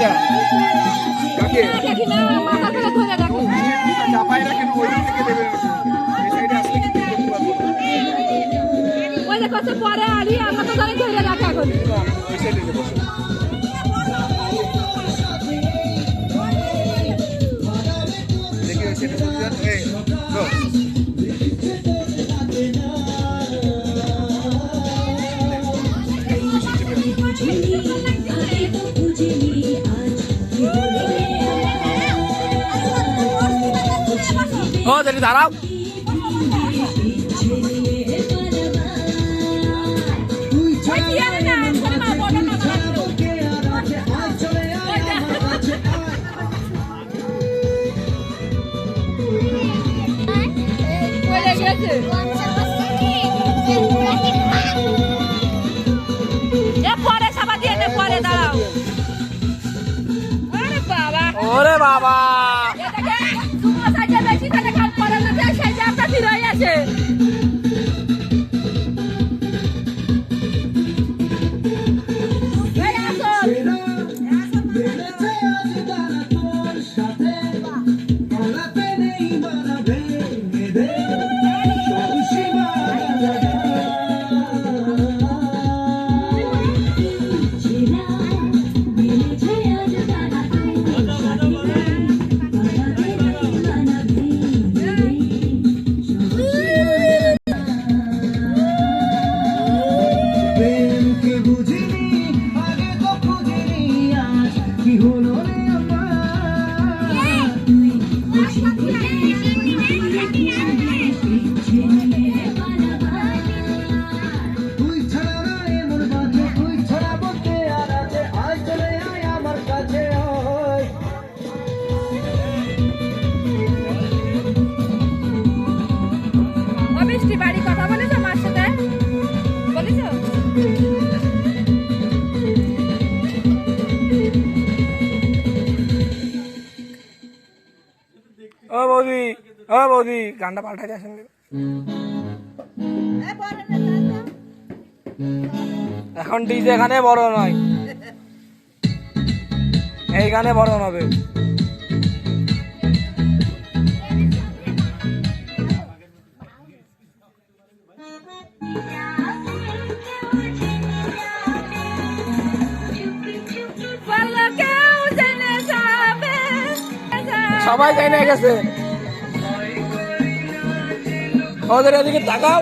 এটা কাকে দেখি না মাথা করে ধরে রাখো চাপাই রাখেন ওই দিক থেকে দেবেন এই সাইডে আসলে কি করতে পারবো ওই দেখো তো পরে আলি আমরা তো জানি ধরে রাখা এখন ওই সাইডে বসো দেখি ওই সাইডে বসে এই গো ও যদি দাঁড়াও পরে সাবা দিয়ে পরে দাঁড়াও ওরে বাবা বাড়ি কথা বলেছো মার সাথে বলেছো ও বৌদি গানটা পাল্টাই আসেন এখন ডিজে এখানে বড় নয় এই গানে বড় হবে সবাই জেনে গেছে ওদের এদিকে তাকাও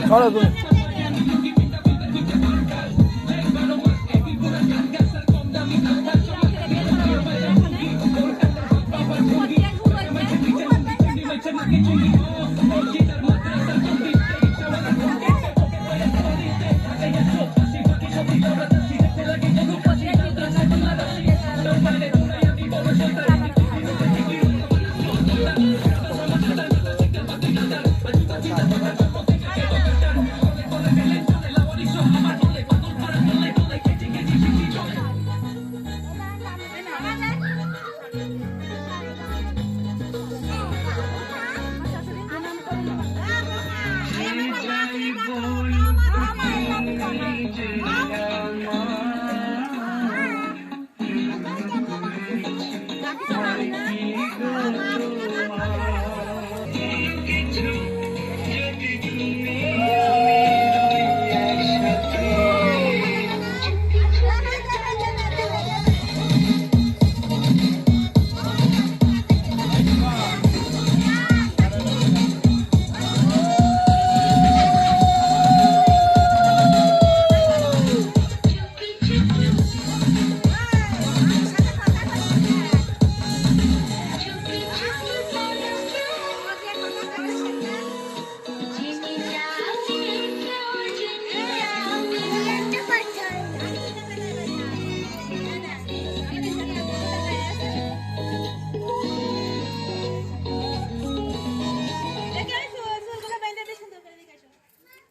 ছড়ো তুমি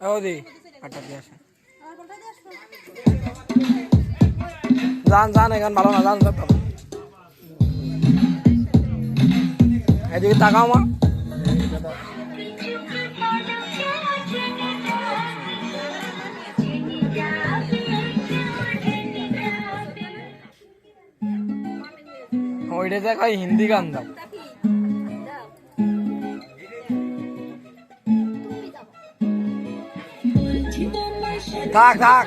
ও দি আটটা দিয়ে আসেন যান যান এখান ভালো না যান এদিকে তাকাও মা ওইটা দেখা হিন্দি গান দাও থাক থাক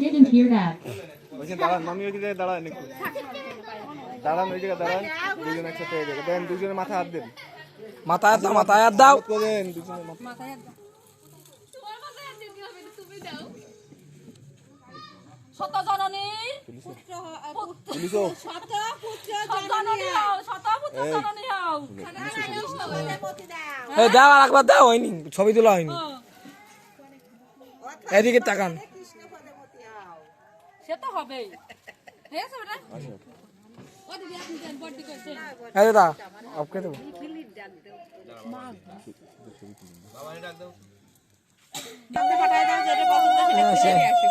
Didn't hear that. বলছি দাঁড়ান মামি ওই দিকে দাঁড়ান একটু দাঁড়ান ওই জায়গায় দাঁড়ান দুজন একসাথে এই জায়গায় দেন দুজনের মাথা হাত দেন মাথায় হাত দাও দেন দুজনের মাথা শত জননী পুলিশও জননী হও দাও আর একবার দাও হয়নি ছবি তোলা হয়নি এদিকে তাকান সে তো হবেই ঠিক আছে বেটা ও দিদি আপনি দেন বডি কইছে এই দাদা আপকে দেবো আপনি পাঠায় দাও যেটা পছন্দ সেটা কিনে আসি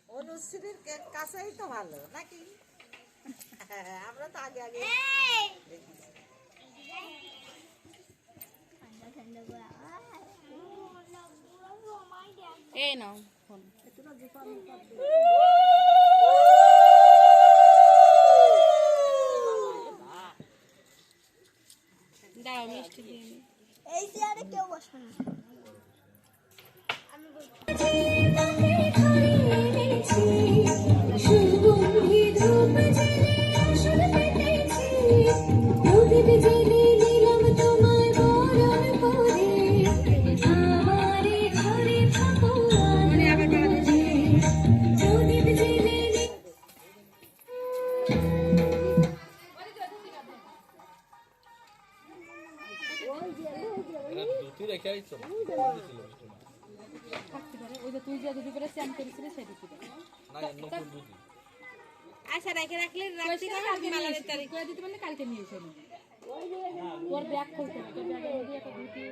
অনুশ্রীর কাছেই তো ভালো নাকি আমরা তো আগে আগে এই নাও ফোন দাও মিষ্টি দিয়ে এই চেয়ারে কেউ বসবে না তুই যে দুটি করে স্যাম করেছিস সেটা আচ্ছা রেখে রাখলে রাখছি না কালকে মেলার তারিখ করে দিতে পারলে কালকে নিয়ে এসে তোর ব্যাগ খুলতে তোর ব্যাগের মধ্যে একটা ধুতি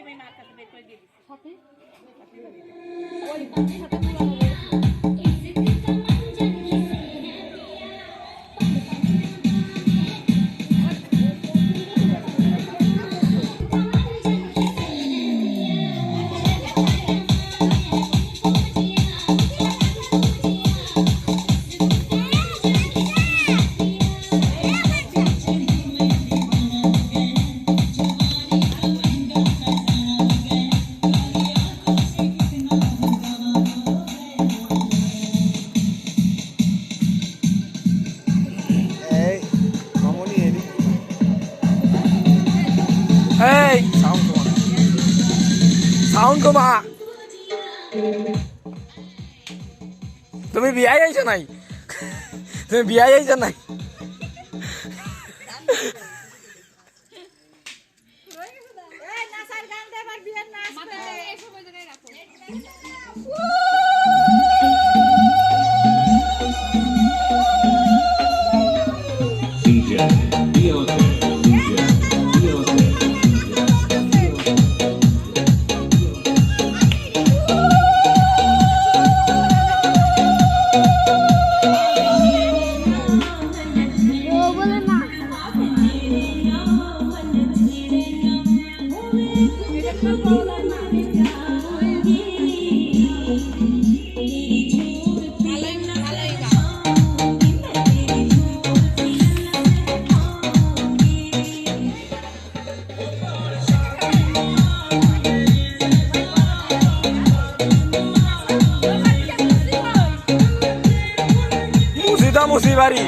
আমি মার কাছে বের করে দিয়ে দিছি সাথে ওই সাথে এই সাউন্ড কমা তুমি বিয়াই আইছো নাই তুমি বিয়াই আইছো নাই এই নাচার গান দেবার বিয়ের নাচ মাথা এই সময় জায়গায় রাখো মুসিবাড়ি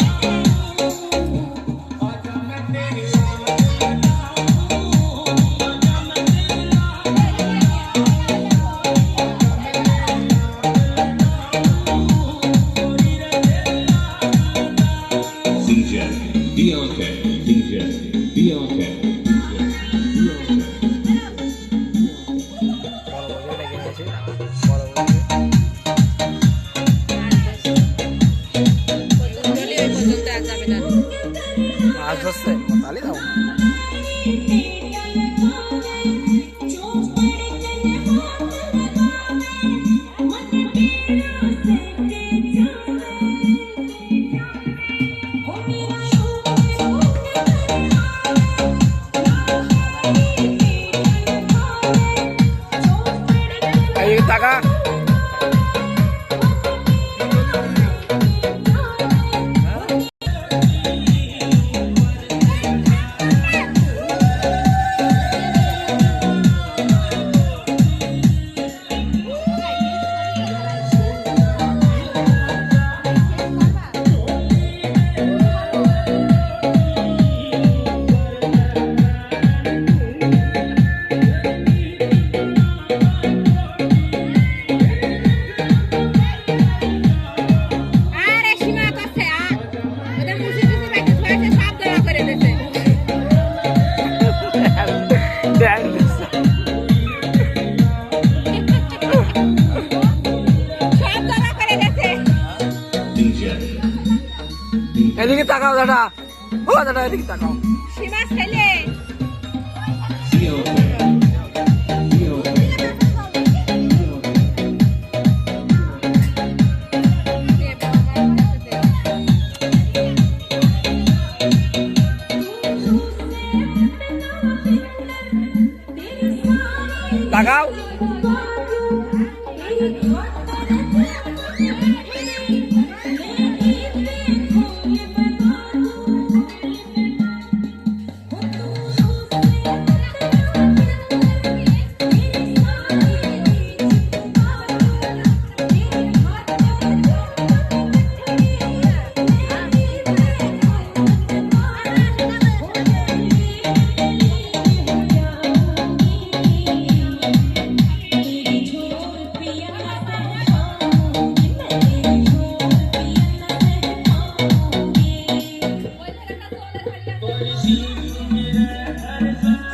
তাকাও দাদা, ও দাদা এদিকে তাকাও। সীমা ছেলে তাকাও।